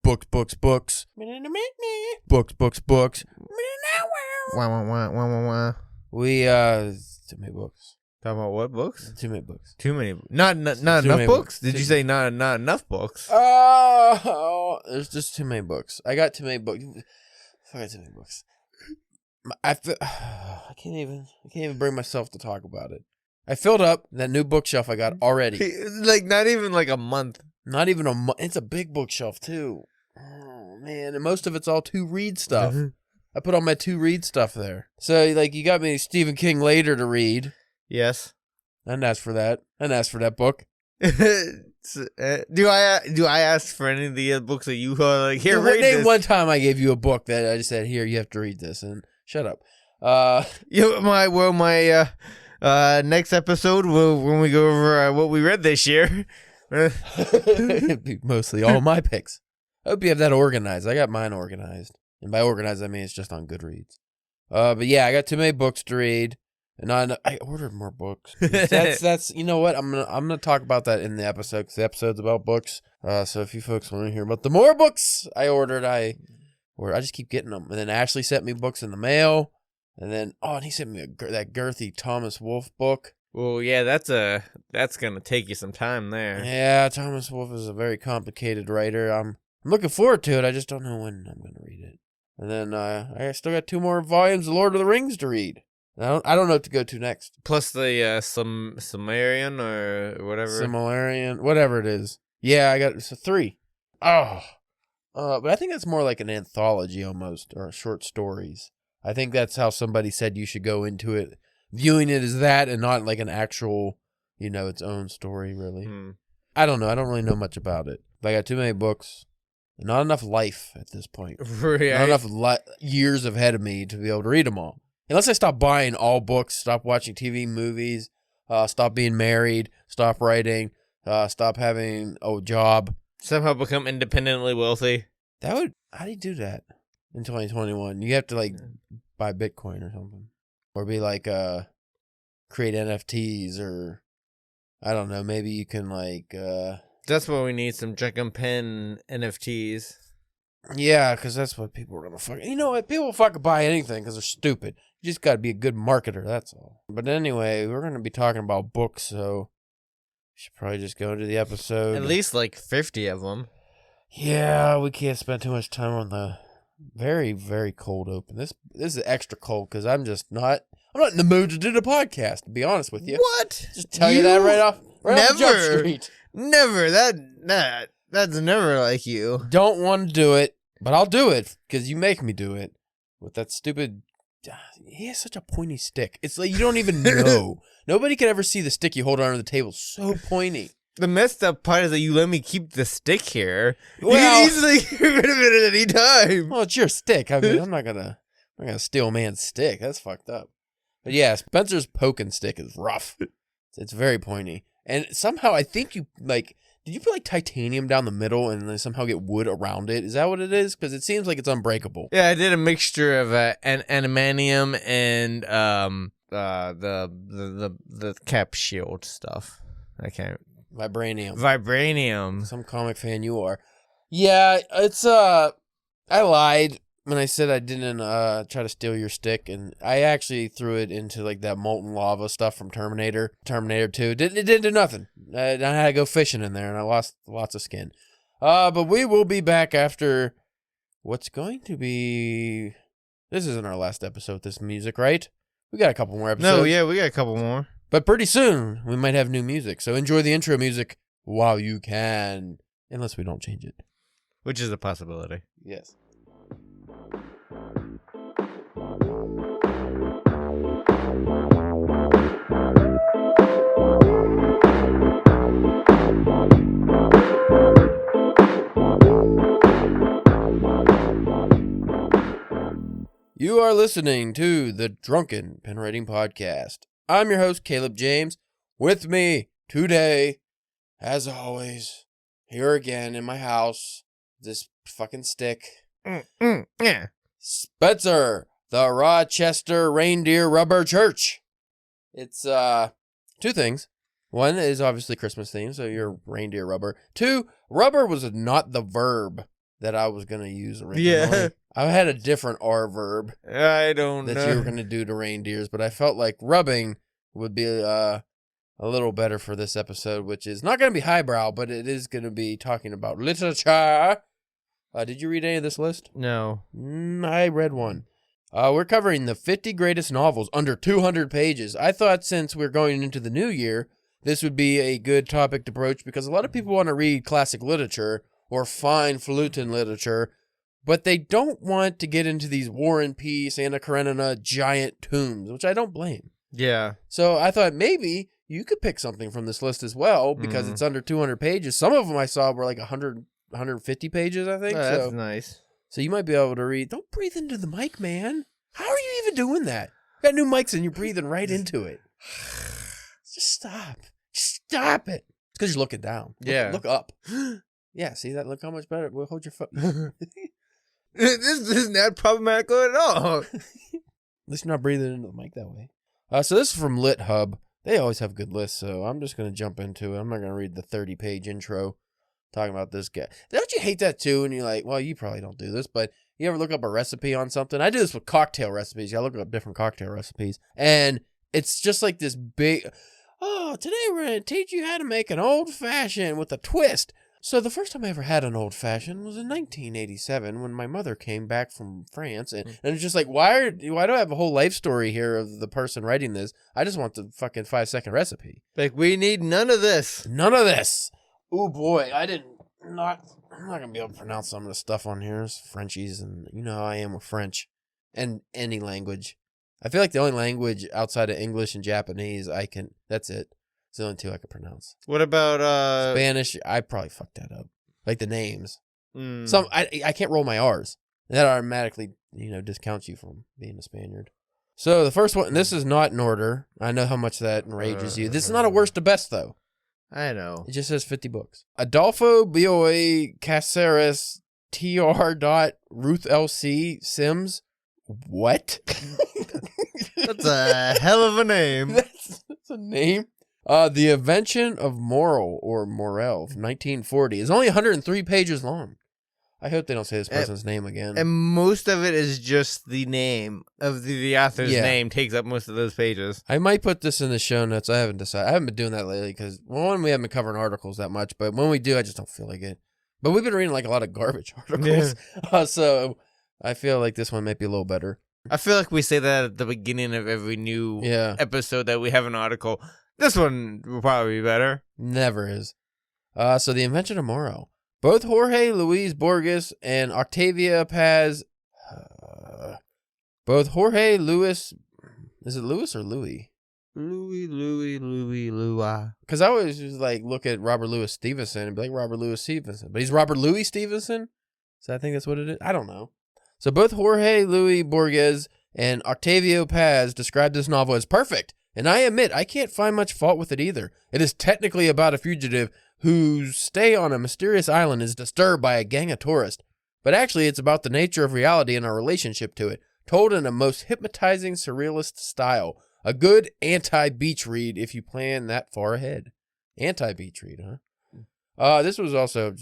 Books. Books, books. We, too many books. Talking about what books? Too many books. Too many. Not enough many books? Did you say not enough books? Oh, there's just too many books. I got too many books. I got too many books. I can't even bring myself to talk about it. I filled up that new bookshelf I got already. Like, not even like a month. Not even a month. It's a big bookshelf, too. Oh, man. And most of it's all to-read stuff. I put all my to-read stuff there. So, like, you got me Stephen King later to read. Yes. I didn't ask for that. I didn't ask for that book. Do I ask for any of the books that you like? Here, read name this. one time I gave you a book that I just said, here, you have to read this, and shut up. My next episode when we go over what we read this year. It'd be mostly all my picks. I hope you have that organized. I got mine organized, and by organized I mean it's just on Goodreads. But yeah, I got too many books to read. And I ordered more books. That's you know what, I'm gonna talk about that in the episode because the episode's about books. So if you folks want to hear about the more books I ordered, I just keep getting them. And then Ashley sent me books in the mail, and then and he sent me that girthy Thomas Wolfe book. Well, yeah, that's gonna take you some time there. Yeah, Thomas Wolfe is a very complicated writer. I'm looking forward to it. I just don't know when I'm gonna read it. And then I still got 2 more volumes of Lord of the Rings to read. I don't know what to go to next. Plus the Sumerian or whatever. Similarian, whatever it is. Yeah, I got 3. Oh. But I think that's more like an anthology almost, or short stories. I think that's how somebody said you should go into it, viewing it as that and not like an actual, its own story, really. I don't know. I don't really know much about it. But I got too many books. Not enough life at this point. Right. Not enough years ahead of me to be able to read them all. Unless I stop buying all books, stop watching TV, movies, stop being married, stop writing, stop having a job. Somehow become independently wealthy. How do you do that in 2021? You have to buy Bitcoin or something. Or be create NFTs or, I don't know, maybe you can That's why we need some Drunken Pen NFTs. Yeah, because that's what people are going to fucking... You know what? People fucking buy anything because they're stupid. You just got to be a good marketer, that's all. But anyway, we're going to be talking about books, so we should probably just go into the episode. At least 50 of them. Yeah, we can't spend too much time on the very, very cold open. This is extra cold because I'm not in the mood to do the podcast, to be honest with you. What? Just tell you that right off Jump Street. Never. That's never like you. Don't want to do it, but I'll do it because you make me do it with that stupid... He has such a pointy stick. It's like you don't even know. Nobody could ever see the stick you hold under the table. So pointy. The messed up part is that you let me keep the stick here. Well, you can easily get rid of it at any time. Well, it's your stick. I mean, I'm not gonna steal a man's stick. That's fucked up. But yeah, Spencer's poking stick is rough. It's very pointy. And somehow I think you did you put titanium down the middle and then somehow get wood around it? Is that what it is? Because it seems like it's unbreakable. Yeah, I did a mixture of animanium and the cap shield stuff. I can't. Vibranium. Some comic fan you are. Yeah, it's I lied when I said I didn't try to steal your stick, and I actually threw it into that molten lava stuff from Terminator 2. It didn't do nothing. I had to go fishing in there, and I lost lots of skin. But we will be back after what's going to be... This isn't our last episode with this music, right? We got a couple more episodes. No, yeah, we got a couple more. But pretty soon, we might have new music, so enjoy the intro music while you can. Unless we don't change it. Which is a possibility. Yes. You are listening to the Drunken Pen Writing Podcast. I'm your host, Caleb James. With me today, as always, here again in my house, this fucking stick. Yeah. Spencer, the Rochester Reindeer Rubber Church. It's 2 things. One is obviously Christmas themed, so you're reindeer rubber. 2, rubber was not the verb that I was going to use originally. Yeah. I had a different R verb I don't that know. you were going to do to reindeers, but I felt like rubbing would be a little better for this episode, which is not going to be highbrow, but it is going to be talking about literature. Did you read any of this list? No. I read one. We're covering the 50 greatest novels under 200 pages. I thought since we're going into the new year, this would be a good topic to broach because a lot of people want to read classic literature or fine falutin literature, but they don't want to get into these War and Peace, Anna Karenina giant tomes, which I don't blame. Yeah. So I thought maybe you could pick something from this list as well because it's under 200 pages. Some of them I saw were like 100, 150 pages, I think. Oh, that's nice. So you might be able to read. Don't breathe into the mic, man. How are you even doing that? You got new mics and you're breathing right into it. Just stop. Just stop it. It's because you're looking down. Look up. Yeah, see that? Look how much better. We'll hold your foot. This is not problematical at all. At least you're not breathing into the mic that way. So this is from LitHub. They always have good lists, so I'm just going to jump into it. I'm not going to read the 30-page intro talking about this guy. Don't you hate that too? And you're like, well, you probably don't do this, but you ever look up a recipe on something? I do this with cocktail recipes. I look up different cocktail recipes, and it's just like this big, today we're going to teach you how to make an old-fashioned with a twist. So the first time I ever had an old-fashioned was in 1987 when my mother came back from France. And it's just like, why do I have a whole life story here of the person writing this? I just want the fucking 5-second recipe. Like, we need none of this. None of this. Oh, boy. I'm not going to be able to pronounce some of the stuff on here. It's Frenchies, and you know how I am with French and any language. I feel like the only language outside of English and Japanese that's it. It's the only two I can pronounce. What about Spanish? I probably fucked that up. Like the names. Mm. Some I can't roll my R's. And that automatically, discounts you from being a Spaniard. So the first one, this is not in order. I know how much that enrages you. This is not a worst to best, though. I know. It just says 50 books. Adolfo Bioy Caceres TR. Ruth LC Sims. What? That's a hell of a name. That's a name. The Invention of Morel, or Morel, from 1940, is only 103 pages long. I hope they don't say this person's name again. And most of it is just the name of the author's name takes up most of those pages. I might put this in the show notes. I haven't decided. I haven't been doing that lately because, one, we haven't been covering articles that much, but when we do, I just don't feel like it. But we've been reading like a lot of garbage articles, so I feel like this one might be a little better. I feel like we say that at the beginning of every new episode that we have an article. This one will probably be better. Never is. So The Invention of Morel. Both Jorge Luis Burgess and Octavia Paz. Both Jorge Luis. Is it Louis or Louis? Louis. Because I always just like look at Robert Louis Stevenson and be like Robert Louis Stevenson. But he's Robert Louis Stevenson? So I think that's what it is. I don't know. So both Jorge Luis Burgess and Octavio Paz described this novel as perfect. And I admit, I can't find much fault with it either. It is technically about a fugitive whose stay on a mysterious island is disturbed by a gang of tourists. But actually, it's about the nature of reality and our relationship to it, told in a most hypnotizing surrealist style. A good anti-beach read if you plan that far ahead. Anti-beach read, huh? This was also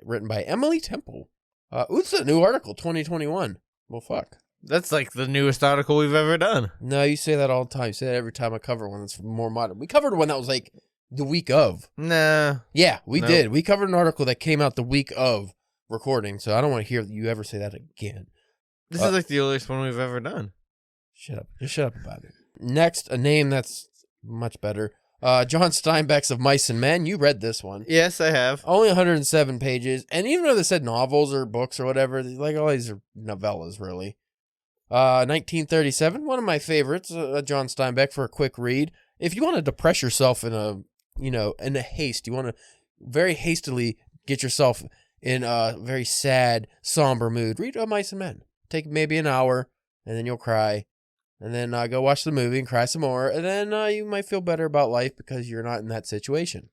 written by Emily Temple. It's a new article, 2021. Well, fuck. That's like the newest article we've ever done. No, you say that all the time. You say that every time I cover one that's more modern. We covered one that was like the week of. Nah. Yeah, we did. We covered an article that came out the week of recording, so I don't want to hear you ever say that again. This is like the oldest one we've ever done. Shut up. Just shut up about it. Next, a name that's much better. John Steinbeck's Of Mice and Men. You read this one. Yes, I have. Only 107 pages. And even though they said novels or books or whatever, like all these are novellas, really. 1937, one of my favorites, John Steinbeck, for a quick read. If you want to depress yourself in a haste, you want to very hastily get yourself in a very sad, somber mood, read Of Mice and Men. Take maybe an hour, and then you'll cry. And then go watch the movie and cry some more. And then you might feel better about life because you're not in that situation.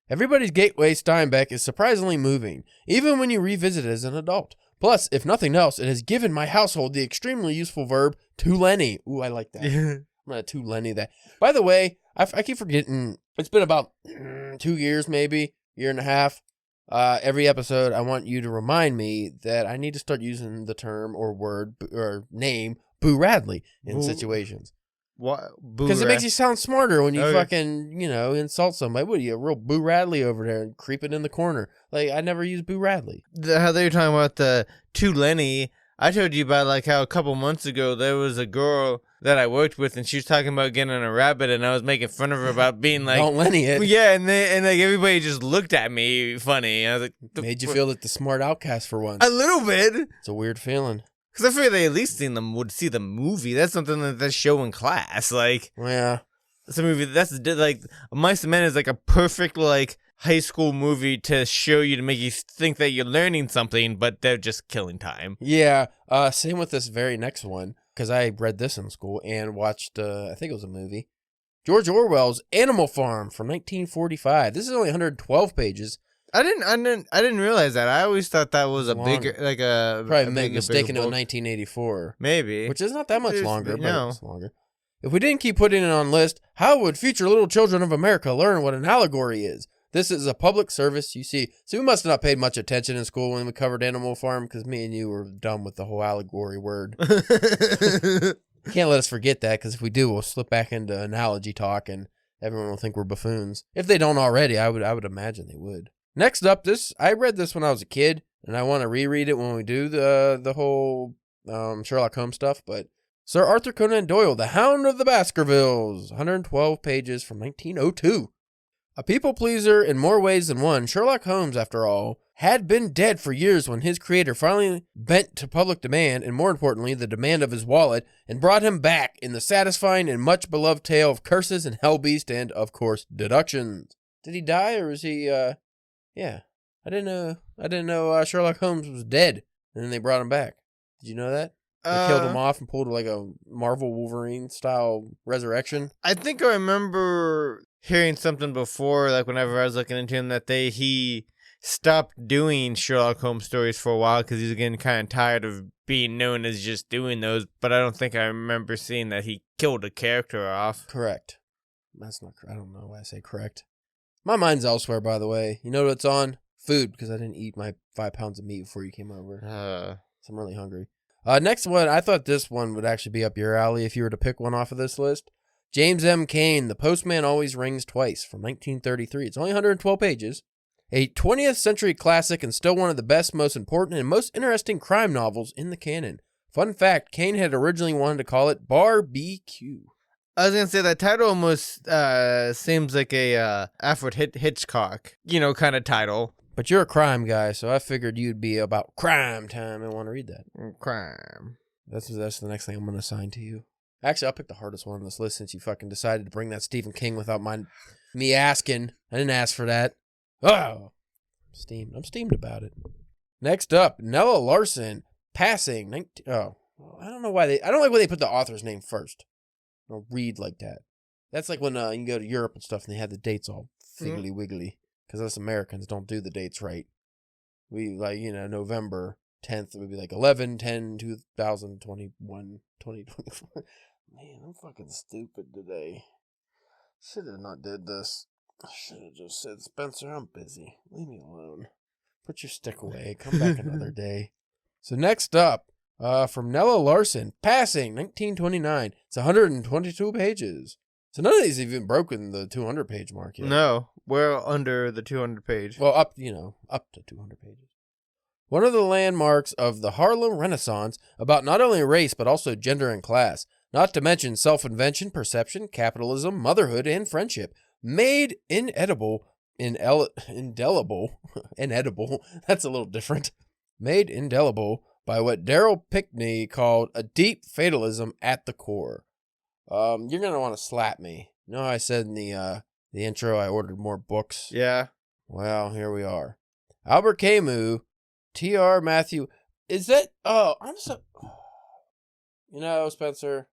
Everybody's Gateway Steinbeck is surprisingly moving, even when you revisit it as an adult. Plus, if nothing else, it has given my household the extremely useful verb to Lenny. Ooh, I like that. I'm going to Lenny that. By the way, I keep forgetting, it's been about 2 years maybe, year and a half. every episode, I want you to remind me that I need to start using the term or word or name Boo Radley in situations. What? Because it makes you sound smarter when you fucking, insult somebody. What are you, a real Boo Radley over there creeping in the corner? Like, I never use Boo Radley. How they were talking about the to Lenny. I told you about like how a couple months ago there was a girl that I worked with and she was talking about getting a rabbit and I was making fun of her about being like, don't Lenny it. Yeah, and like everybody just looked at me funny. I was like, made you feel like the smart outcast for once. A little bit. It's a weird feeling. Because I figured they at least would see the movie. That's something that they show in class. Like, yeah, it's a movie that's like Mice and Men is like a perfect like high school movie to show you to make you think that you're learning something, but they're just killing time. Yeah. Same with this very next one because I read this in school and watched. I think it was a movie, George Orwell's Animal Farm from 1945. This is only 112 pages. I didn't realize that. I always thought that was a bigger, like a probably mistaken it with 1984. Maybe, which is not that much longer, but it's longer. If we didn't keep putting it on list, how would future little children of America learn what an allegory is? This is a public service, you see. So we must have not paid much attention in school when we covered Animal Farm because me and you were dumb with the whole allegory word. Can't let us forget that because if we do, we'll slip back into analogy talk and everyone will think we're buffoons. If they don't already, I would imagine they would. Next up, I read this when I was a kid, and I want to reread it when we do the whole Sherlock Holmes stuff, but Sir Arthur Conan Doyle, The Hound of the Baskervilles, 112 pages from 1902. A people-pleaser in more ways than one, Sherlock Holmes, after all, had been dead for years when his creator finally bent to public demand, and more importantly, the demand of his wallet, and brought him back in the satisfying and much-beloved tale of curses and hellbeast and, of course, deductions. Did he die, or was he, yeah. I didn't know Sherlock Holmes was dead, and then they brought him back. Did you know that? They killed him off and pulled like a Marvel Wolverine-style resurrection. I think I remember hearing something before, like whenever I was looking into him, that he stopped doing Sherlock Holmes stories for a while because he was getting kind of tired of being known as just doing those, but I don't think I remember seeing that he killed a character off. Correct. That's not correct. I don't know why I say correct. My mind's elsewhere, by the way. You know what's on? Food, because I didn't eat my 5 pounds of meat before you came over. So I'm really hungry. Next one, I thought this one would actually be up your alley if you were to pick one off of this list. James M. Cain, The Postman Always Rings Twice, from 1933. It's only 112 pages. A 20th century classic and still one of the best, most important, and most interesting crime novels in the canon. Fun fact, Cain had originally wanted to call it Barbecue. I was going to say that title almost seems like a Alfred Hitchcock, kind of title. But you're a crime guy, so I figured you'd be about crime time and want to read that. Crime. That's the next thing I'm going to assign to you. Actually, I'll pick the hardest one on this list since you fucking decided to bring that Stephen King without me asking. I didn't ask for that. Oh, I'm steamed about it. Next up, Nella Larson, Passing. I don't know why I don't like when they put the author's name first. I don't read like that. That's like when you can go to Europe and stuff and they have the dates all figgly wiggly. Because us Americans don't do the dates right. We, November 10th, it would be like 11/10/2021, 2024. Man, I'm fucking stupid today. Should have not did this. I should have just said, Spencer, I'm busy. Leave me alone. Put your stick away. Come back another day. So next up, from Nella Larson, Passing, 1929. It's 122 pages. So none of these have even broken the 200-page mark yet. No, we're under the 200-page. Well, up to 200 pages. One of the landmarks of the Harlem Renaissance about not only race but also gender and class, not to mention self-invention, perception, capitalism, motherhood, and friendship. Made inedible, indelible, that's a little different. Made indelible by what Daryl Pickney called a deep fatalism at the core. You're going to want to slap me. You know how I said in the intro I ordered more books? Yeah. Well, here we are. Albert Camus, T.R. Matthew. Is that... Oh, I'm so... Spencer,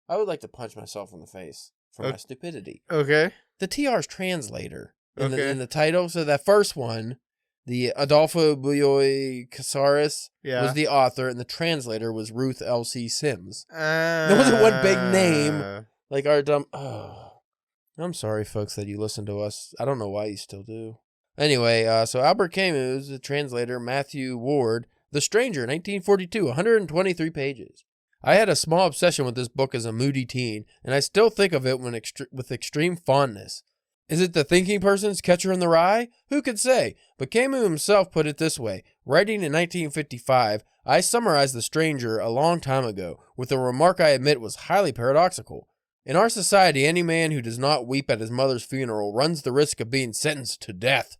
I would like to punch myself in the face for my stupidity. Okay. The TR's translator in the title. So that first one, the Adolfo Bioy Casares was the author, and the translator was Ruth L.C. Sims. There wasn't one big name like our dumb... Oh, I'm sorry, folks, that you listen to us. I don't know why you still do. Anyway, so Albert Camus, the translator, Matthew Ward, The Stranger, 1942, 123 pages. I had a small obsession with this book as a moody teen, and I still think of it with extreme fondness. Is it the thinking person's Catcher in the Rye? Who could say? But Camus himself put it this way. Writing in 1955, I summarized The Stranger a long time ago, with a remark I admit was highly paradoxical. In our society, any man who does not weep at his mother's funeral runs the risk of being sentenced to death.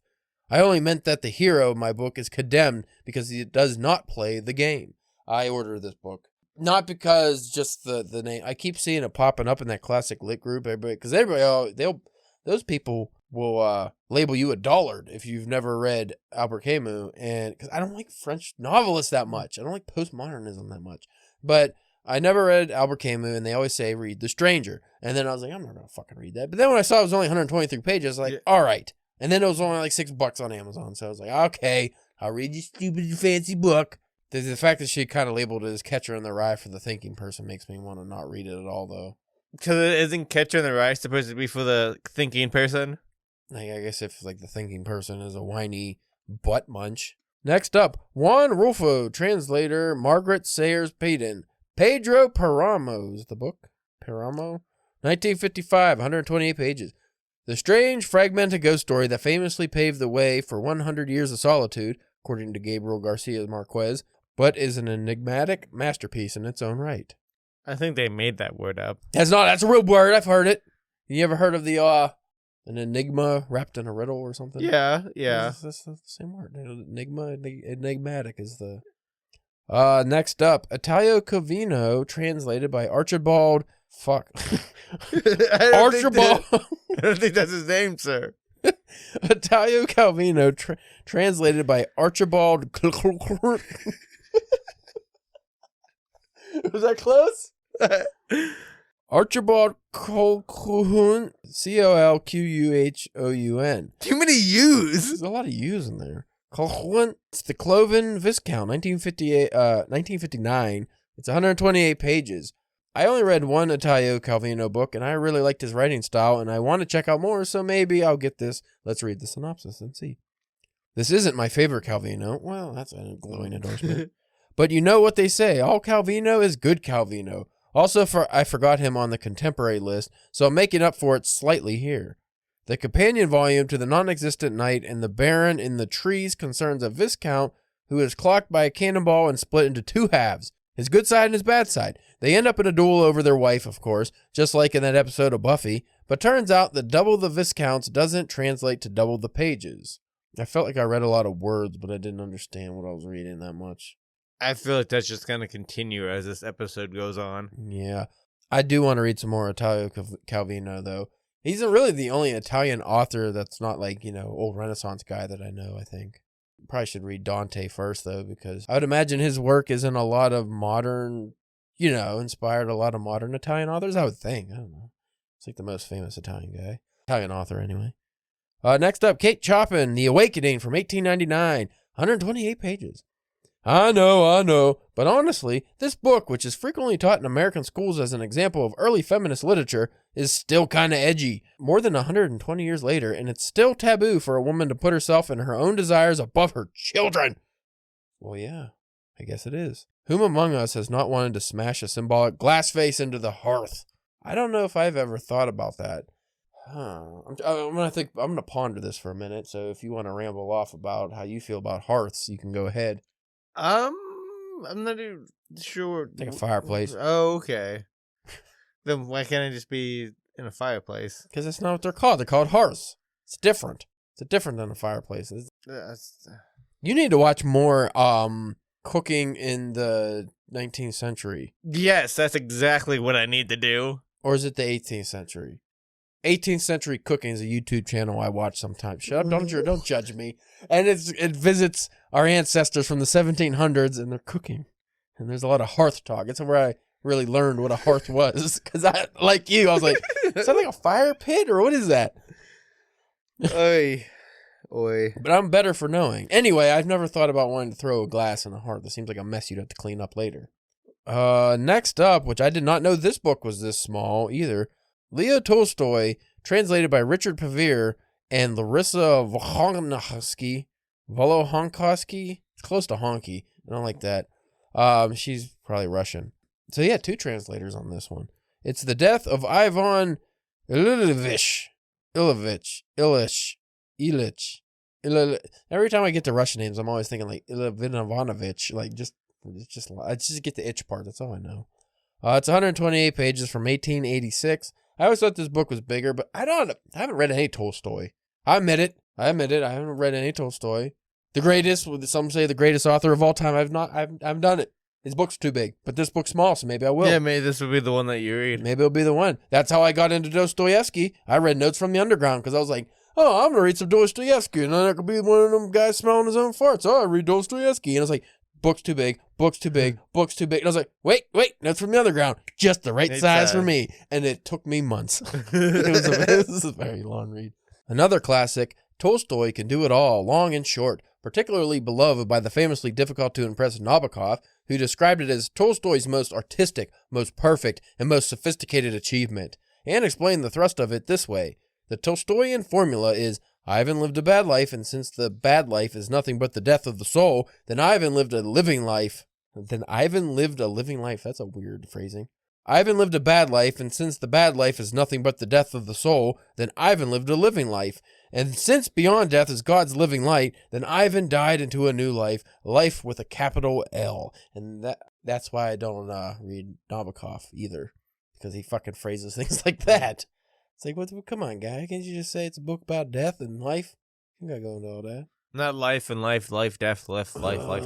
I only meant that the hero of my book is condemned because he does not play the game. I ordered this book. Not because just the name. I keep seeing it popping up in that classic lit group. Because those people will label you a dullard if you've never read Albert Camus. And because I don't like French novelists that much. I don't like postmodernism that much. But I never read Albert Camus, and they always say, read The Stranger. And then I was like, I'm not going to fucking read that. But then when I saw it was only 123 pages, I was like, yeah. All right. And then it was only like $6 on Amazon. So I was like, okay, I'll read your stupid fancy book. The fact that she kind of labeled it as Catcher in the Rye for the thinking person makes me want to not read it at all, though. Because it isn't Catcher in the Rye supposed to be for the thinking person? I guess if like the thinking person is a whiny butt munch. Next up, Juan Rulfo, translator, Margaret Sayers Payton. Pedro Paramo is the book. Paramo? 1955, 128 pages. The strange, fragmented ghost story that famously paved the way for 100 years of solitude, according to Gabriel Garcia Marquez, but is an enigmatic masterpiece in its own right. I think they made that word up. That's a real word. I've heard it. You ever heard of an enigma wrapped in a riddle or something? Yeah. That's the same word. Enigmatic is the... Next up, Italio Calvino, translated by Archibald... Fuck. Archibald... I don't think that's his name, sir. Italio Calvino, translated by Archibald... Was that close? Archibald Colquhoun, Colquhoun. Too many U's. There's a lot of U's in there. Colquhoun. It's the Cloven Viscount, 1959. It's 128 pages. I only read one Italio Calvino book, and I really liked his writing style, and I want to check out more, so maybe I'll get this. Let's read the synopsis and see. This isn't my favorite Calvino. Well, that's a glowing endorsement. But you know what they say, all Calvino is good Calvino. Also, I forgot him on the contemporary list, so I'm making up for it slightly here. The companion volume to The Non-Existent Knight and The Baron in the Trees concerns a viscount who is clocked by a cannonball and split into two halves, his good side and his bad side. They end up in a duel over their wife, of course, just like in that episode of Buffy, but turns out that double the viscounts doesn't translate to double the pages. I felt like I read a lot of words, but I didn't understand what I was reading that much. I feel like that's just going to continue as this episode goes on. Yeah. I do want to read some more Italio Calvino, though. He's really the only Italian author that's not like, old Renaissance guy that I know, I think. Probably should read Dante first, though, because I would imagine his work is in a lot of modern, inspired a lot of modern Italian authors, I would think. I don't know. It's like the most famous Italian guy. Italian author, anyway. Next up, Kate Chopin, The Awakening from 1899. 128 pages. I know, but honestly, this book, which is frequently taught in American schools as an example of early feminist literature, is still kind of edgy. More than 120 years later, and it's still taboo for a woman to put herself and her own desires above her children. Well, yeah, I guess it is. Whom among us has not wanted to smash a symbolic glass face into the hearth? I don't know if I've ever thought about that. I'm gonna ponder this for a minute, so if you want to ramble off about how you feel about hearths, you can go ahead. I'm not even sure. Like a fireplace. Oh, okay. Then why can't I just be in a fireplace? Because that's not what they're called. They're called hearths. It's different. It's different than a fireplace. You need to watch more cooking in the 19th century. Yes, that's exactly what I need to do. Or is it the 18th century? 18th century cooking is a YouTube channel I watch sometimes. Shut up, don't judge me. And it visits our ancestors from the 1700s, and they're cooking. And there's a lot of hearth talk. It's where I really learned what a hearth was. Because I was like, is that like a fire pit, or what is that? Oy. But I'm better for knowing. Anyway, I've never thought about wanting to throw a glass in a hearth. It seems like a mess you'd have to clean up later. Next up, which I did not know this book was this small either. Leo Tolstoy, translated by Richard Pevere, and Larissa Volohonkovsky. It's close to honky. I don't like that. She's probably Russian. So yeah, 2 translators on this one. It's the death of Ivon Ilvitch. Every time I get to Russian names, I'm always thinking like Ilvitch. Like I just get the itch part. That's all I know. It's 128 pages from 1886. I always thought this book was bigger, but I haven't read any Tolstoy. I admit it. I haven't read any Tolstoy. The greatest, some say the greatest author of all time. I've done it. His book's too big, but this book's small, so maybe I will. Yeah, maybe this will be the one that you read. Maybe it'll be the one. That's how I got into Dostoevsky. I read Notes from the Underground because I was like, oh, I'm going to read some Dostoevsky, and then I could be one of them guys smelling his own farts. Oh, I read Dostoevsky. And I was like, book's too big. And I was like, wait, Notes from the Underground. Just the right size for me. And it took me months. It was a very long read. Another classic, Tolstoy Can Do It All, long and short, particularly beloved by the famously difficult to impress Nabokov, who described it as Tolstoy's most artistic, most perfect, and most sophisticated achievement, and explained the thrust of it this way. The Tolstoyan formula is, Ivan lived a bad life, and since the bad life is nothing but the death of the soul, then Ivan lived a living life. That's a weird phrasing. Ivan lived a bad life, and since the bad life is nothing but the death of the soul, then Ivan lived a living life. And since beyond death is God's living light, then Ivan died into a new life, life with a capital L. And that's why I don't read Nabokov either, because he fucking phrases things like that. It's like, come on, guy, can't you just say it's a book about death and life? You gotta go into all that. Not life and life, death, life,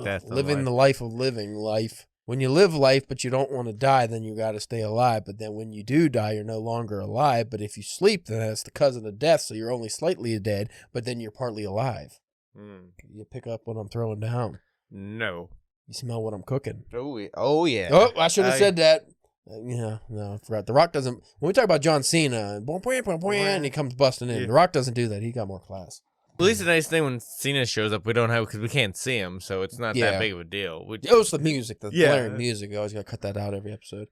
death. Living the life of living life. When you live life, but you don't want to die, then you got to stay alive. But then when you do die, you're no longer alive. But if you sleep, then that's the cousin of death, so you're only slightly dead, but then you're partly alive. You pick up what I'm throwing down. No. You smell what I'm cooking. Oh, yeah. Oh, I should have said that. No, I forgot. The Rock doesn't... When we talk about John Cena, and he comes busting in. The Rock doesn't do that. He got more class. At least the nice thing when Cena shows up, we don't have, because we can't see him, so it's not that big of a deal. It's the music, the blaring music. I always got to cut that out every episode.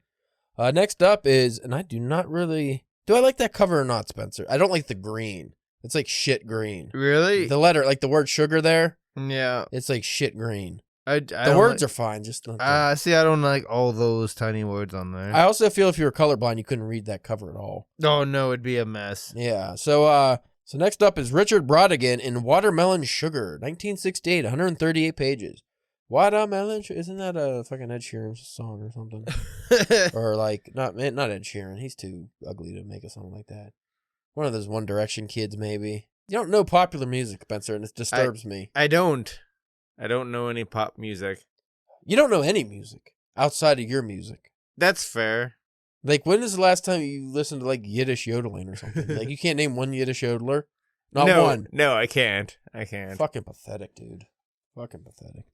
Next up is, and I do not really... Do I like that cover or not, Spencer? I don't like the green. It's like shit green. Really? The letter, like the word sugar there. Yeah. It's like shit green. The words are fine, just not see, I don't like all those tiny words on there. I also feel if you were colorblind, you couldn't read that cover at all. Oh, no, it'd be a mess. Yeah, so next up is Richard Brautigan in Watermelon Sugar, 1968, 138 pages. Watermelon Sugar, isn't that a fucking Ed Sheeran song or something? Or like, not Ed Sheeran, he's too ugly to make a song like that. One of those One Direction kids, maybe. You don't know popular music, Spencer, and it disturbs me. I don't know any pop music. You don't know any music outside of your music. That's fair. Like, when is the last time you listened to, like, Yiddish yodeling or something? Like, you can't name one Yiddish yodeler? Not one. No, I can't. Fucking pathetic, dude. Fucking pathetic.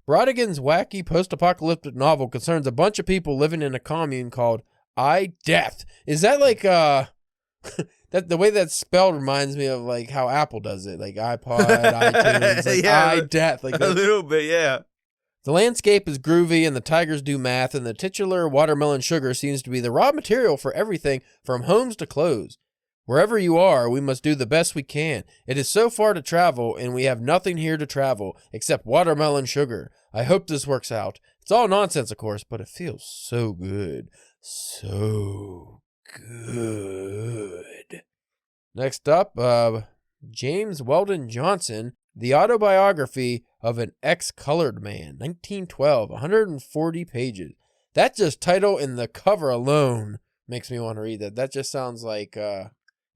Brautigan's wacky post-apocalyptic novel concerns a bunch of people living in a commune called I-Death. Is that like, that the way that's spelled reminds me of, like, how Apple does it. Like, iPod, iTunes, like, I-Death. Like, a little bit, yeah. The landscape is groovy and the tigers do math, and the titular Watermelon Sugar seems to be the raw material for everything from homes to clothes. Wherever you are, we must do the best we can. It is so far to travel, and we have nothing here to travel except watermelon sugar. I hope this works out. It's all nonsense, of course, but it feels so good. So good. Next up, James Weldon Johnson, The Autobiography of an Ex-Colored Man, 1912, 140 pages. That just title and the cover alone makes me want to read that. That just sounds like,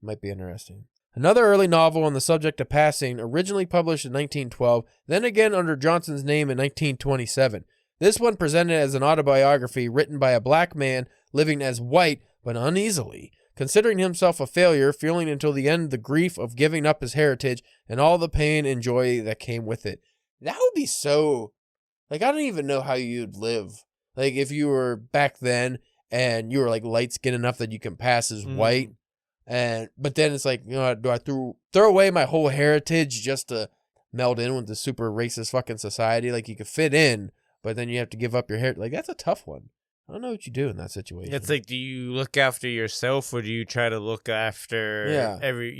might be interesting. Another early novel on the subject of passing, originally published in 1912, then again under Johnson's name in 1927. This one presented as an autobiography written by a black man living as white but uneasily, considering himself a failure, feeling until the end the grief of giving up his heritage and all the pain and joy that came with it. That would be so... Like, I don't even know how you'd live. Like, if you were back then and you were, like, light-skinned enough that you can pass as white. But then it's like, you know, do I throw away my whole heritage just to meld in with the super racist fucking society? Like, you could fit in, but then you have to give up your hair. Like, that's a tough one. I don't know what you do in that situation. It's like, do you look after yourself or do you try to look after every,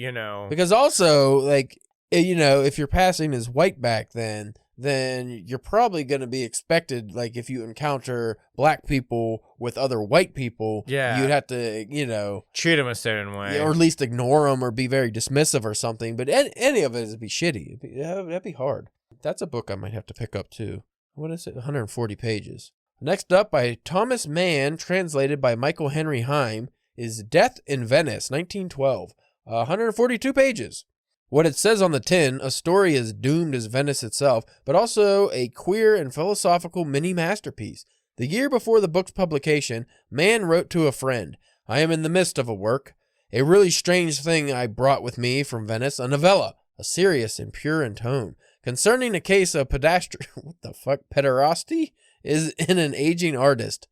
Because also, like, if you're passing as white back then you're probably going to be expected, like, if you encounter black people with other white people, you'd have to, treat them a certain way. Or at least ignore them or be very dismissive or something. But any of it would be shitty. That'd be hard. That's a book I might have to pick up, too. What is it? 140 pages. Next up, by Thomas Mann, translated by Michael Henry Heim, is Death in Venice, 1912. 142 pages. What it says on the tin, a story as doomed as Venice itself, but also a queer and philosophical mini-masterpiece. The year before the book's publication, Mann wrote to a friend, "I am in the midst of a work. A really strange thing I brought with me from Venice, a novella, a serious and pure in tone, concerning a case of pederasty is in an aging artist."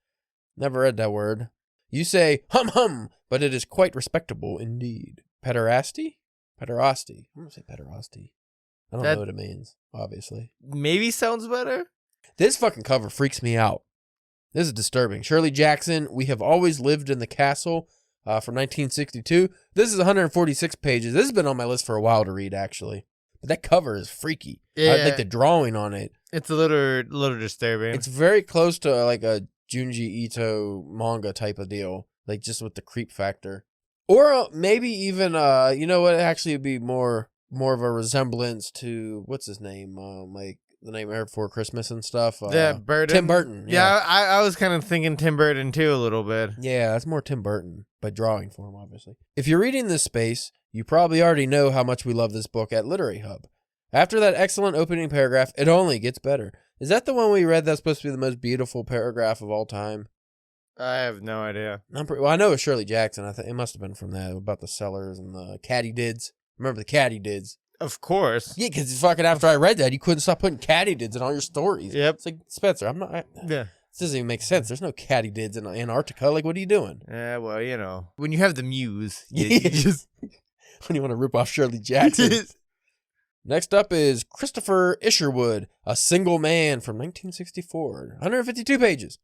Never read that word. You say, hum, but it is quite respectable indeed. Pederasty? Pederasty. I'm going to say pederasty. I don't know what it means, obviously. Maybe sounds better. This fucking cover freaks me out. This is disturbing. Shirley Jackson, We Have Always Lived in the Castle, from 1962. This is 146 pages. This has been on my list for a while to read, actually. But that cover is freaky. Yeah. I like the drawing on it. It's a little disturbing. It's very close to like a Junji Ito manga type of deal. Like just with the creep factor. Or maybe even, you know what, actually would be more of a resemblance to, what's his name? Like the Nightmare Before Christmas and stuff. Burton. Tim Burton. Yeah, I was kind of thinking Tim Burton too a little bit. Yeah, that's more Tim Burton, but drawing for him, obviously. If you're reading this space, you probably already know how much we love this book at Literary Hub. After that excellent opening paragraph, it only gets better. Is that the one we read that's supposed to be the most beautiful paragraph of all time? I have no idea. I know it's Shirley Jackson. I think it must have been from that, about the sellers and the katydids. Remember the katydids? Of course. Yeah, because fucking after I read that, you couldn't stop putting katydids in all your stories. Yep. It's like, Spencer, this doesn't even make sense. There's no katydids in Antarctica. Like, what are you doing? Yeah, well, when you have the muse, you just when you want to rip off Shirley Jackson. Next up is Christopher Isherwood, A Single Man from 1964. 152 pages.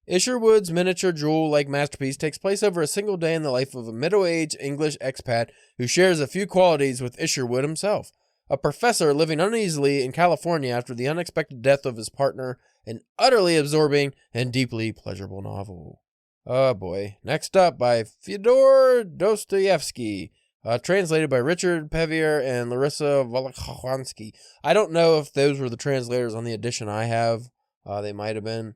Isherwood's miniature jewel-like masterpiece takes place over a single day in the life of a middle-aged English expat who shares a few qualities with Isherwood himself. A professor living uneasily in California after the unexpected death of his partner, an utterly absorbing and deeply pleasurable novel. Oh boy. Next up by Fyodor Dostoevsky. Translated by Richard Pevier and Larissa Volokhansky. I don't know if those were the translators on the edition I have. They might have been.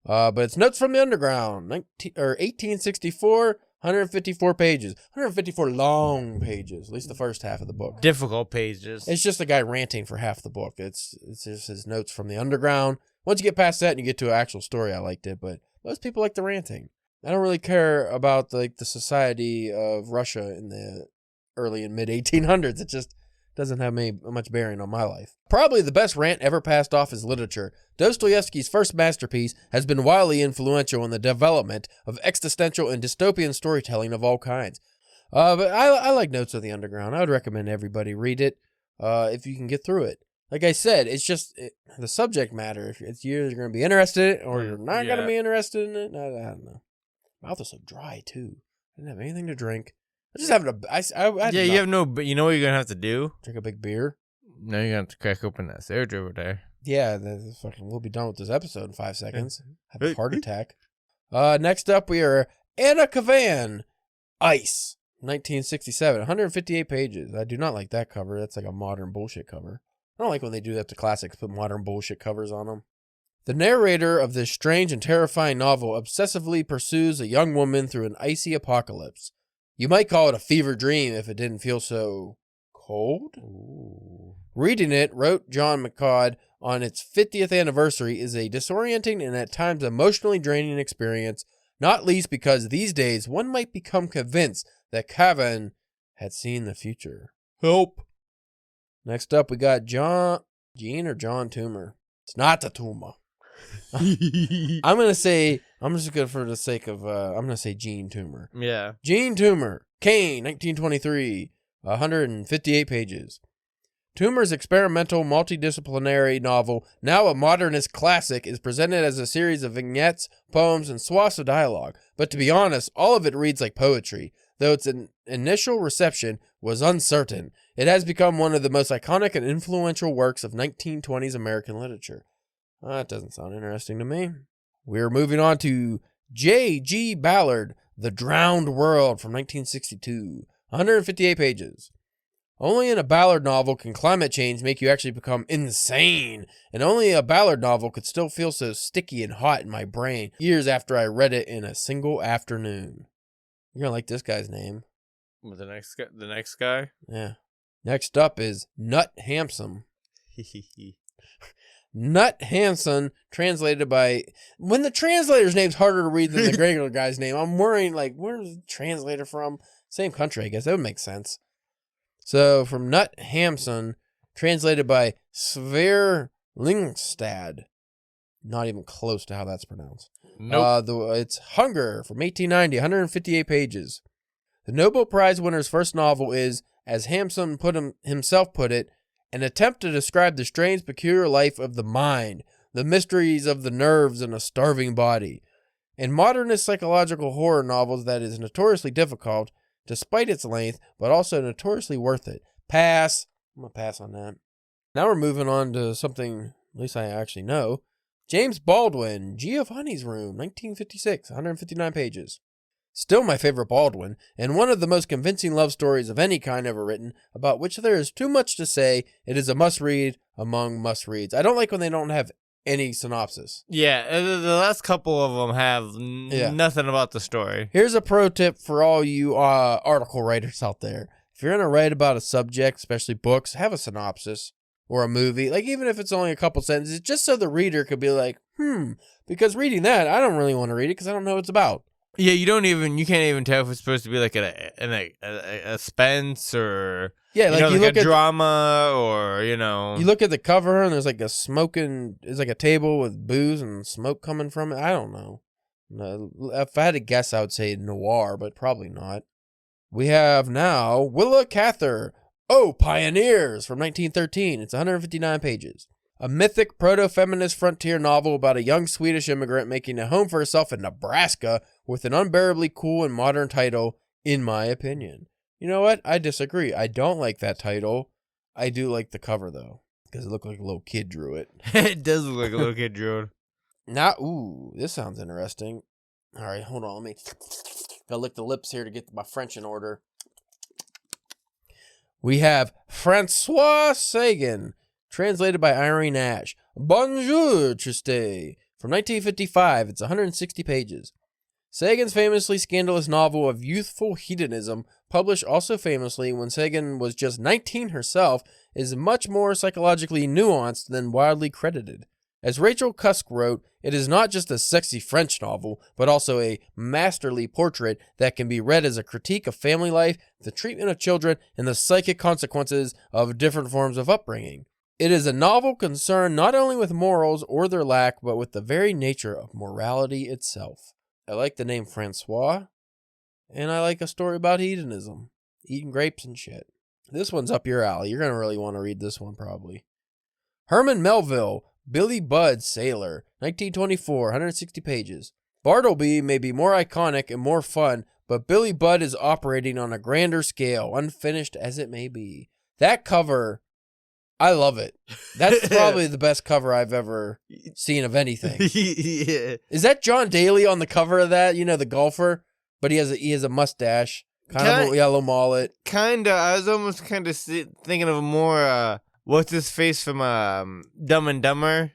But it's Notes from the Underground, 1864, 154 pages. 154 long pages, at least the first half of the book. Difficult pages. It's just a guy ranting for half the book. It's just his Notes from the Underground. Once you get past that and you get to an actual story, I liked it. But most people like the ranting. I don't really care about the society of Russia in the early and mid 1800s. It just doesn't have much bearing on my life. Probably the best rant ever passed off as literature. Dostoevsky's first masterpiece has been wildly influential in the development of existential and dystopian storytelling of all kinds. But I like Notes of the Underground. I would recommend everybody read it if you can get through it. Like I said, it's just the subject matter. If it's you're going to be interested in it or you're not going to be interested in it. I don't know. Mouth is so dry too. I didn't have anything to drink. I just having you have no. But you know what you're gonna have to do? Drink a big beer. No, you're gonna have to crack open that surge over there. Yeah, we'll be done with this episode in 5 seconds. Have a heart attack. Next up, we are Anna Kavan, Ice, 1967, 158 pages. I do not like that cover. That's like a modern bullshit cover. I don't like when they do that to classics, put modern bullshit covers on them. The narrator of this strange and terrifying novel obsessively pursues a young woman through an icy apocalypse. You might call it a fever dream if it didn't feel so cold. Ooh. Reading it, wrote John McCod, on its 50th anniversary is a disorienting and at times emotionally draining experience, not least because these days one might become convinced that Kavan had seen the future. Help. Next up, we got John Toomer. It's not the tumor. I'm going to say Gene Toomer. Yeah. Gene Toomer, Kane, 1923, 158 pages. Toomer's experimental, multidisciplinary novel, now a modernist classic, is presented as a series of vignettes, poems, and swaths of dialogue. But to be honest, all of it reads like poetry. Though its initial reception was uncertain, it has become one of the most iconic and influential works of 1920s American literature. That doesn't sound interesting to me. We're moving on to J.G. Ballard, The Drowned World from 1962. 158 pages. Only in a Ballard novel can climate change make you actually become insane, and only a Ballard novel could still feel so sticky and hot in my brain years after I read it in a single afternoon. You're gonna like this guy's name. What, the next guy? Yeah. Next up is Nut Hampson. Nut Hampson, translated by... When the translator's name's harder to read than the regular guy's name, I'm worrying, like, where's the translator from? Same country, I guess. That would make sense. So, from Nut Hampson, translated by Sverre Lyngstad. Not even close to how that's pronounced. Nope. It's Hunger from 1890, 158 pages. The Nobel Prize winner's first novel is, as Hampson himself put it, an attempt to describe the strange, peculiar life of the mind, the mysteries of the nerves in a starving body. In modernist psychological horror novels, that is notoriously difficult, despite its length, but also notoriously worth it. Pass. I'm going to pass on that. Now we're moving on to something, at least I actually know. James Baldwin, Giovanni's Room, 1956, 159 pages. Still my favorite Baldwin, and one of the most convincing love stories of any kind ever written, about which there is too much to say. It is a must-read among must-reads. I don't like when they don't have any synopsis. Yeah, the last couple of them have nothing about the story. Here's a pro tip for all you article writers out there. If you're going to write about a subject, especially books, have a synopsis. Or a movie, like even if it's only a couple sentences, just so the reader could be like, because reading that, I don't really want to read it because I don't know what it's about. Yeah, you can't even tell if it's supposed to be like a suspense or yeah, like you look at drama or you look at the cover and there's like there's like a table with booze and smoke coming from it. I don't know. If I had to guess, I would say noir, but probably not. We have now Willa Cather. Oh, Pioneers from 1913. It's 159 pages. A mythic proto-feminist frontier novel about a young Swedish immigrant making a home for herself in Nebraska with an unbearably cool and modern title, in my opinion. You know what? I disagree. I don't like that title. I do like the cover, though, because it looked like a little kid drew it. It does look like a little kid drew it. Now, this sounds interesting. All right, hold on. Gotta lick the lips here to get my French in order. We have Francois Sagan, translated by Irene Ash. Bonjour, Triste, from 1955. It's 160 pages. Sagan's famously scandalous novel of youthful hedonism, published also famously when Sagan was just 19 herself, is much more psychologically nuanced than widely credited. As Rachel Cusk wrote, it is not just a sexy French novel, but also a masterly portrait that can be read as a critique of family life, the treatment of children, and the psychic consequences of different forms of upbringing. It is a novel concerned not only with morals or their lack, but with the very nature of morality itself. I like the name Francois, and I like a story about hedonism, eating grapes and shit. This one's up your alley. You're going to really want to read this one, probably. Herman Melville, Billy Budd Sailor, 1924, 160 pages. Bartleby may be more iconic and more fun, but Billy Budd is operating on a grander scale, unfinished as it may be. That cover, I love it. That's probably the best cover I've ever seen of anything. Yeah. Is that John Daly on the cover of that? You know, the golfer? But he has a mustache, kind of a yellow mullet. Kinda. I was almost thinking of more... what's his face from Dumb and Dumber?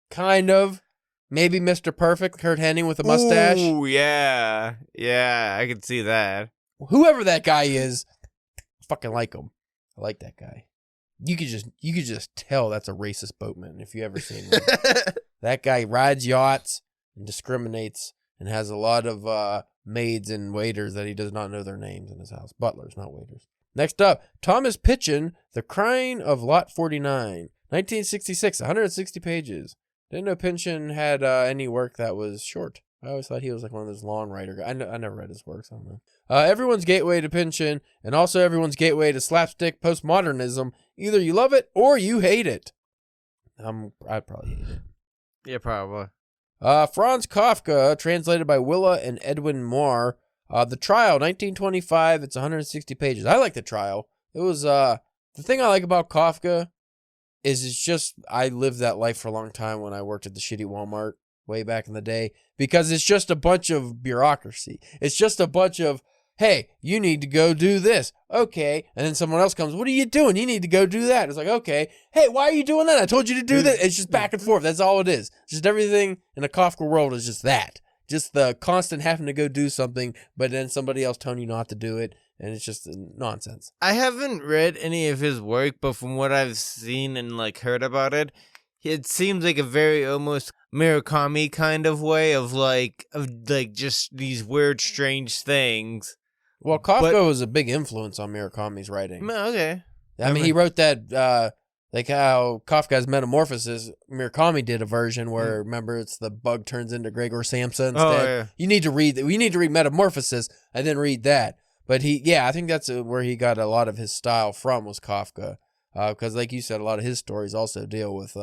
Kind of. Maybe Mr. Perfect, Kurt Hennig with a mustache. Ooh, yeah. Yeah, I could see that. Whoever that guy is, I fucking like him. I like that guy. You could just tell that's a racist boatman if you ever seen him. That guy rides yachts and discriminates and has a lot of maids and waiters that he does not know their names in his house. Butlers, not waiters. Next up, Thomas Pynchon, The Crying of Lot 49, 1966, 160 pages. Didn't know Pynchon had any work that was short. I always thought he was like one of those long writer guys. I never read his works. I don't know. Everyone's gateway to Pynchon, and also everyone's gateway to slapstick postmodernism. Either you love it or you hate it. I'd probably hate it. Yeah, probably. Franz Kafka, translated by Willa and Edwin Moore. The Trial, 1925. It's 160 pages. I like The Trial. It was the thing I like about Kafka is it's just I lived that life for a long time when I worked at the shitty Walmart way back in the day, because it's just a bunch of bureaucracy. It's just a bunch of, hey, you need to go do this. Okay. And then someone else comes, what are you doing? You need to go do that. It's like, okay. Hey, why are you doing that? I told you to do that. It's just back and forth. That's all it is. Just everything in a Kafka world is just that. Just the constant having to go do something, but then somebody else telling you not to do it. And it's just nonsense. I haven't read any of his work, but from what I've seen and like heard about it, it seems like a very almost Murakami kind of way of just these weird, strange things. Well, Kafka was a big influence on Murakami's writing. Okay. I mean, he wrote that, like how Kafka's Metamorphosis, Murakami did a version where, remember, it's the bug turns into Gregor Samsa instead. Oh, yeah. You need to read Metamorphosis and then read that. But I think that's where he got a lot of his style from, was Kafka. Because like you said, a lot of his stories also deal with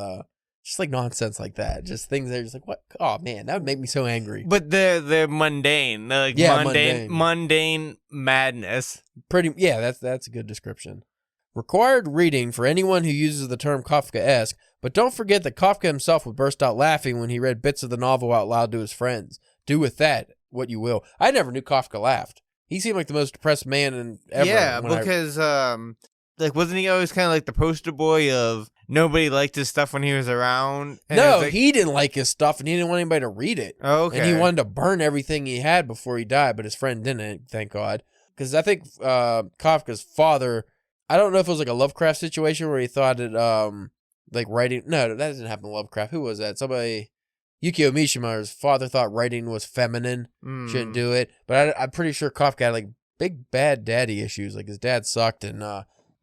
just like nonsense like that. Just things that are just like, what? Oh man, that would make me so angry. But they're mundane. They're like mundane madness. That's a good description. Required reading for anyone who uses the term Kafkaesque, but don't forget that Kafka himself would burst out laughing when he read bits of the novel out loud to his friends. Do with that what you will. I never knew Kafka laughed. He seemed like the most depressed man ever. Yeah, because wasn't he always kind of like the poster boy of nobody liked his stuff when he was around? No, he didn't like his stuff, and he didn't want anybody to read it. Oh, okay. And he wanted to burn everything he had before he died, but his friend didn't, thank God. Because I think Kafka's father, I don't know if it was like a Lovecraft situation where he thought it, like writing. No, that didn't happen to Lovecraft. Who was that? Somebody. Yukio Mishima's father thought writing was feminine, shouldn't do it. But I'm pretty sure Kafka had like big bad daddy issues. Like his dad sucked, and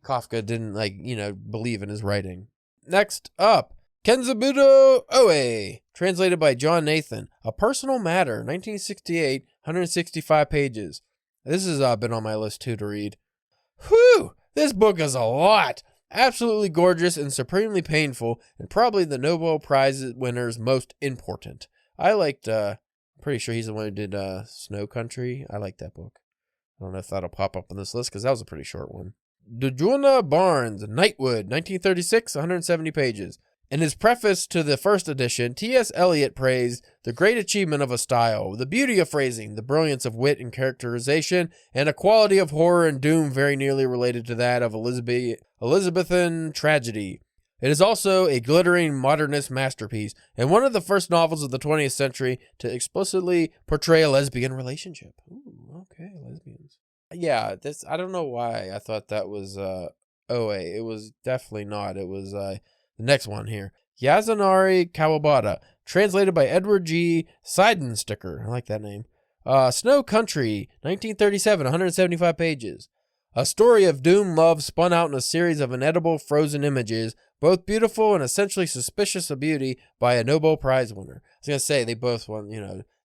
Kafka didn't believe in his writing. Next up, Kenzabudo Oe, translated by John Nathan. A Personal Matter, 1968, 165 pages. This has been on my list too to read. Whew! This book is a lot. Absolutely gorgeous and supremely painful, and probably the Nobel Prize winner's most important. I liked, I'm pretty sure he's the one who did Snow Country. I like that book. I don't know if that'll pop up on this list, because that was a pretty short one. Djuna Barnes, Nightwood, 1936, 170 pages. In his preface to the first edition, T.S. Eliot praised the great achievement of a style, the beauty of phrasing, the brilliance of wit and characterization, and a quality of horror and doom very nearly related to that of Elizabethan tragedy. It is also a glittering modernist masterpiece, and one of the first novels of the 20th century to explicitly portray a lesbian relationship. Ooh, okay, lesbians. Yeah, I don't know why I thought that was OA. It was definitely not. It was the next one here. Yasunari Kawabata, translated by Edward G. Seidensticker. I like that name. Snow Country, 1937, 175 pages. A story of doomed love spun out in a series of inedible frozen images, both beautiful and essentially suspicious of beauty, by a Nobel Prize winner. I was going to say, they both won,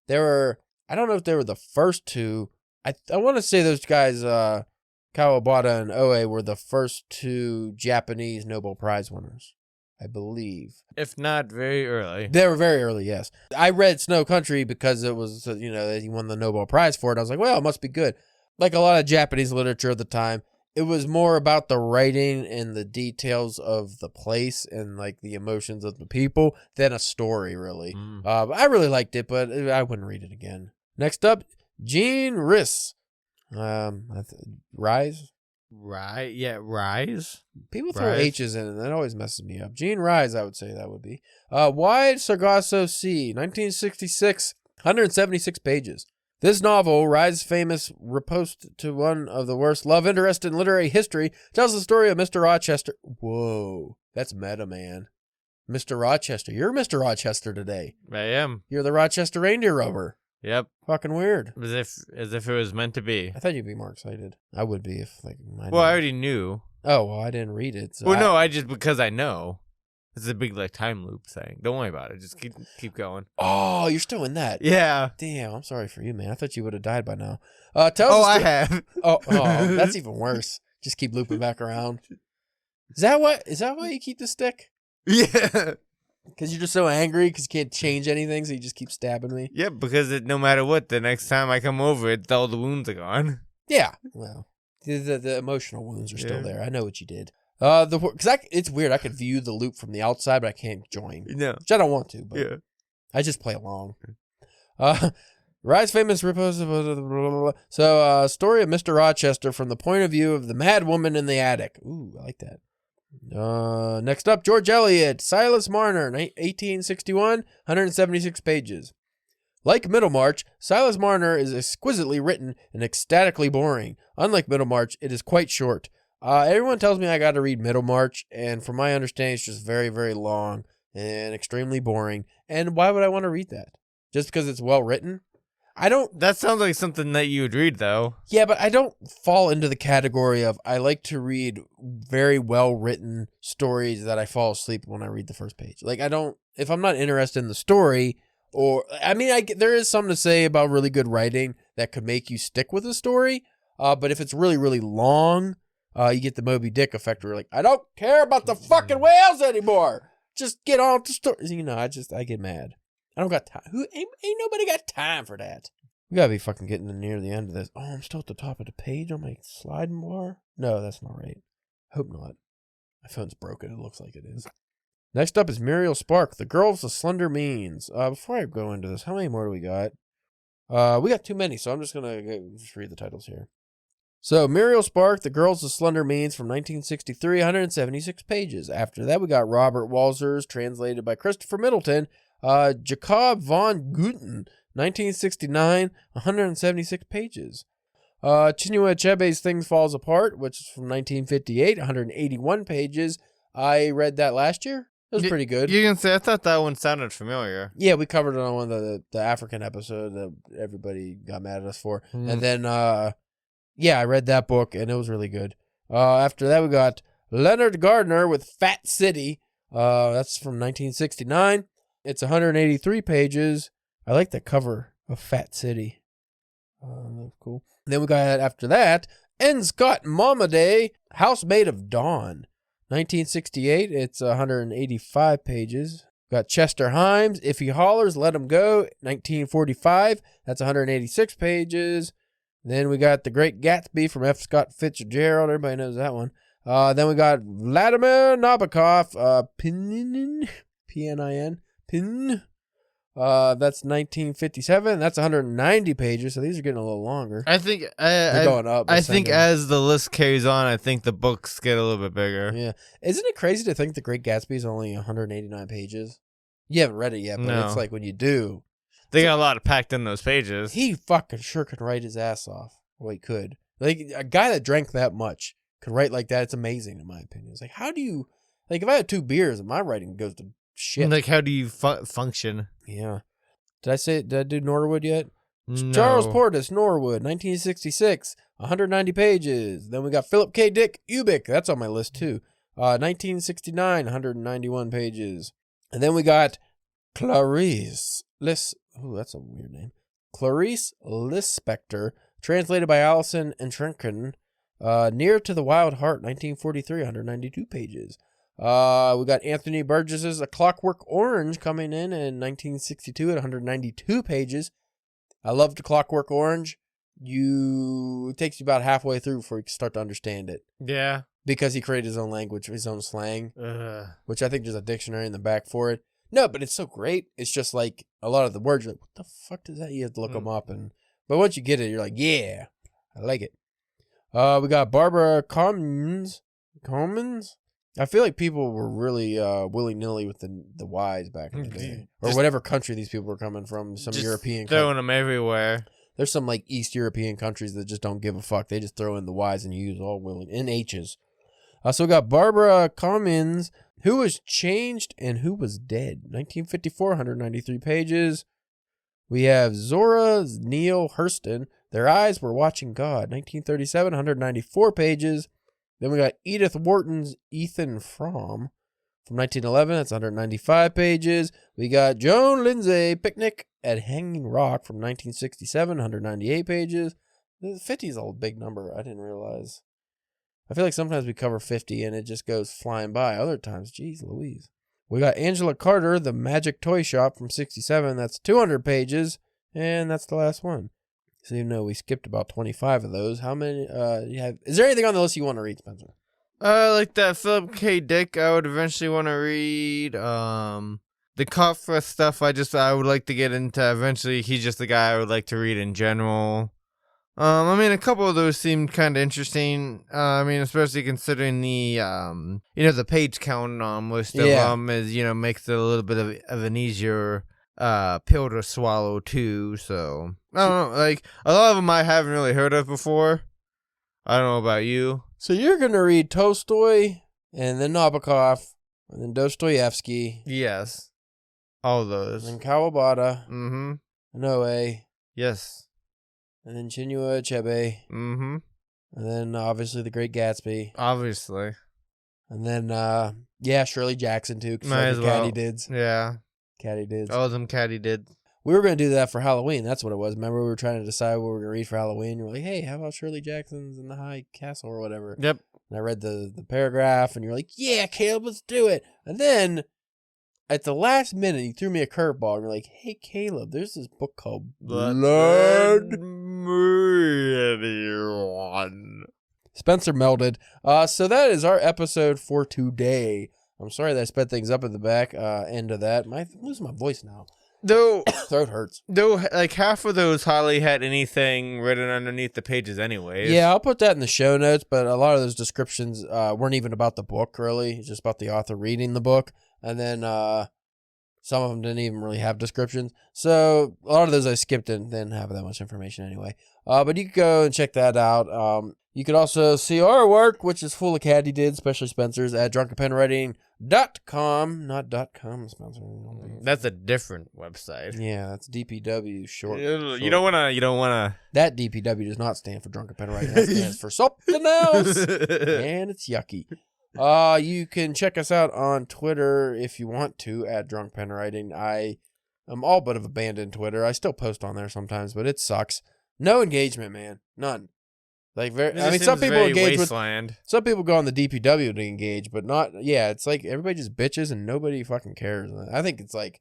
they were, I don't know if they were the first two. I want to say those guys, Kawabata and Oe, were the first two Japanese Nobel Prize winners, I believe. If not very early. They were very early, yes. I read Snow Country because it was, he won the Nobel Prize for it. I was like, well, it must be good. Like a lot of Japanese literature at the time, it was more about the writing and the details of the place and like the emotions of the people than a story, really. I really liked it, but I wouldn't read it again. Next up, Jean Rhys. Rise? Right, yeah, Rise. People throw H's in it, and that always messes me up. Jean Rise, I would say that would be. Wide Sargasso Sea, 1966, 176 pages. This novel, Rise's famous riposte to one of the worst love interests in literary history, tells the story of Mr. Rochester. Whoa, that's meta, man. Mr. Rochester. You're Mr. Rochester today. I am. You're the Rochester reindeer rover. Yep. Fucking weird. As if it was meant to be. I thought you'd be more excited. I would be if I already knew. Oh, well, I didn't read it. So well, no, because I know. It's a big like time loop thing. Don't worry about it. Just keep going. Oh, you're still in that. Yeah. Damn, I'm sorry for you, man. I thought you would have died by now. I have. Oh, that's even worse. Just keep looping back around. Is that why you keep the stick? Yeah. Because you're just so angry because you can't change anything, so you just keep stabbing me? Yeah, because no matter what, the next time I come over, all the wounds are gone. Yeah. Well, the emotional wounds are still Yeah. there. I know what you did. It's weird. I could view the loop from the outside, but I can't join. No. Which I don't want to, but Yeah. I just play along. Rise famous repose. So, story of Mr. Rochester from the point of view of the mad woman in the attic. Ooh, I like that. Next up, George Eliot, Silas Marner, 1861, 176 pages. Like Middlemarch, Silas Marner is exquisitely written and ecstatically boring. Unlike Middlemarch, it is quite short. Everyone tells me I got to read Middlemarch, and from my understanding, it's just very, very long and extremely boring. And why would I want to read that? Just because it's well written? That sounds like something that you would read, though. Yeah, but I don't fall into the category of I like to read very well written stories that I fall asleep when I read the first page. Like, if I'm not interested in the story, there is something to say about really good writing that could make you stick with a story. But if it's really, really long, you get the Moby Dick effect where you're like, I don't care about the fucking whales anymore. Just get on to story. I get mad. I don't got time. Ain't nobody got time for that. We gotta be fucking getting near the end of this. Oh, I'm still at the top of the page on my sliding bar? No, that's not right. Hope not. My phone's broken. It looks like it is. Next up is Muriel Spark, The Girls of Slender Means. Before I go into this, how many more do we got? We got too many, so I'm just gonna just read the titles here. So, Muriel Spark, The Girls of Slender Means from 1963, 176 pages. After that, we got Robert Walser's, translated by Christopher Middleton, Jacob von Guten, 1969, 176 pages. Chinua Achebe's Things Falls Apart, which is from 1958, 181 pages. I read that last year. It was pretty good. You can say, I thought that one sounded familiar. Yeah, we covered it on one of the African episode that everybody got mad at us for. And then, I read that book, and it was really good. After that, we got Leonard Gardner with Fat City. That's from 1969. It's 183 pages. I like the cover of Fat City. That's cool. Then we got, after that, N. Scott Momaday, Housemaid of Dawn. 1968. It's 185 pages. Got Chester Himes, If He Hollers, Let Him Go. 1945. That's 186 pages. Then we got The Great Gatsby from F. Scott Fitzgerald. Everybody knows that one. Then we got Vladimir Nabokov, Pinin. P-N-I-N. Pin. That's 1957. That's 190 pages. So these are getting a little longer. I think they're going up. I think as the list carries on, I think the books get a little bit bigger. Yeah. Isn't it crazy to think The Great Gatsby is only 189 pages? You haven't read it yet, but it's like when you do. They got a lot packed in those pages. He fucking sure can write his ass off. Well, he could. Like, a guy that drank that much could write like that. It's amazing, in my opinion. It's like, how do you... Like, if I had 2 beers, my writing goes to shit. Like, how do you function? Yeah. Did I do Norwood yet? No. Charles Portis, Norwood, 1966, 190 pages. Then we got Philip K. Dick Ubik. That's on my list, too. 1969, 191 pages. And then we got Clarice that's a weird name. Clarice Lispector, translated by Allison and Drunken. Near to the Wild Heart, 1943, 192 pages. We got Anthony Burgess's A Clockwork Orange coming in 1962 at 192 pages. I love The Clockwork Orange. It takes you about halfway through before you can start to understand it. Yeah. Because he created his own language, his own slang, which I think there's a dictionary in the back for it. No, but it's so great. It's just like a lot of the words, you're like, what the fuck does that? You have to look them up. But once you get it, you're like, yeah, I like it. We got Barbara Commons. I feel like people were really willy-nilly with the Y's back in the day. Or whatever country these people were coming from. Some European country. Throwing them everywhere. There's some like East European countries that just don't give a fuck. They just throw in the Y's and use all willing and H's. So we got Barbara Commons, Who Was Changed and Who Was Dead. 1954, 193 pages. We have Zora Neale Hurston, Their Eyes Were Watching God. 1937, 194 pages. Then we got Edith Wharton's Ethan Frome from 1911. That's 195 pages. We got Joan Lindsay, Picnic at Hanging Rock from 1967, 198 pages. The 50 is a big number. I didn't realize. I feel like sometimes we cover 50 and it just goes flying by. Other times, geez Louise. We got Angela Carter, The Magic Toy Shop from 67. That's 200 pages. And that's the last one. So even though we skipped about 25 of those, how many you have? Is there anything on the list you want to read, Spencer? Like that Philip K. Dick, I would eventually want to read. The Clockwork stuff, I would like to get into eventually. He's just the guy I would like to read in general. I mean, a couple of those seemed kind of interesting. I mean, especially considering the, the page count on most of them is, makes it a little bit of an easier pill to swallow too. So I don't know, like a lot of them I haven't really heard of before. I don't know about you. So you're gonna read Tolstoy and then Nabokov and then Dostoevsky. Yes, all those. And then Kawabata. Mm-hmm. Noe. Yes. And then Chinua Achebe. Mm-hmm. And then obviously The Great Gatsby. Obviously. And then Shirley Jackson too. Might as well. Katydids. Yeah. Katydids. All of them Katydids. We were going to do that for Halloween. That's what it was. Remember, we were trying to decide what we were going to read for Halloween. We were like, hey, how about Shirley Jackson's in the High Castle or whatever? Yep. And I read the paragraph, and you're like, yeah, Caleb, let's do it. And then, at the last minute, you threw me a curveball. And you're like, hey, Caleb, there's this book called Blood Meridian. Spencer melded. So that is our episode for today. I'm sorry that I sped things up at the back end of that. I'm losing my voice now. Though throat hurts. Though, like half of those hardly had anything written underneath the pages, anyways. Yeah, I'll put that in the show notes. But a lot of those descriptions weren't even about the book, really. It's just about the author reading the book, and then some of them didn't even really have descriptions. So a lot of those I skipped and didn't have that much information anyway. But you could go and check that out. You could also see our work, which is full of Katydids, especially Spencer's, at drunkenpenwriting.com. Not .com, Spencer. That's a different website. Yeah, that's DPW short. You don't wanna. That DPW does not stand for Drunken Pen Writing. That stands for something else, and it's yucky. You can check us out on Twitter if you want to at Drunk Pen Writing. I am all but have abandoned Twitter. I still post on there sometimes, but it sucks. No engagement, man. None. Like some people engage wasteland. with. Some people go on the DPW to engage, but not. Yeah, it's like everybody just bitches and nobody fucking cares. I think it's like.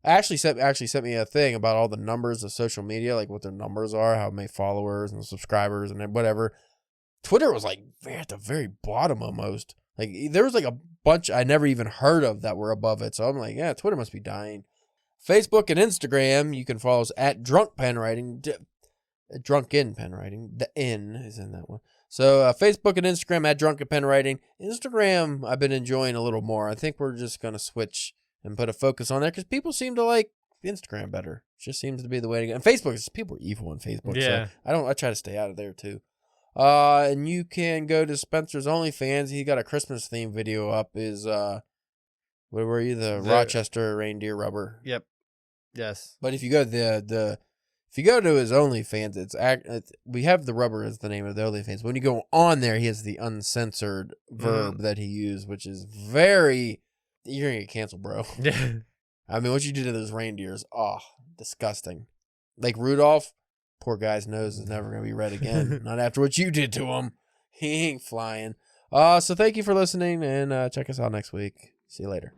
Ashley sent me a thing about all the numbers of social media, like what their numbers are, how many followers and subscribers and whatever. Twitter was like at the very bottom almost. Like there was like a bunch I never even heard of that were above it. So I'm like, yeah, Twitter must be dying. Facebook and Instagram, you can follow us at Drunk Pen Writing. Drunken Pen Writing. The N is in that one. So Facebook and Instagram at Drunken Pen Writing. Instagram, I've been enjoying a little more. I think we're just going to switch and put a focus on there because people seem to like Instagram better. It just seems to be the way to go. And Facebook, people are evil on Facebook. Yeah. So I try to stay out of there too. And you can go to Spencer's OnlyFans. He got a Christmas themed video up. Where were you? The Rochester reindeer rubber. Yep. Yes. But if you go to if you go to his OnlyFans, we have the rubber as the name of the OnlyFans. When you go on there, he has the uncensored verb that he used, which is very. You're gonna get canceled, bro. Yeah. I mean, what you did to those reindeers, disgusting. Like Rudolph, poor guy's nose is never gonna be red again. Not after what you did to him. He ain't flying. So thank you for listening, and check us out next week. See you later.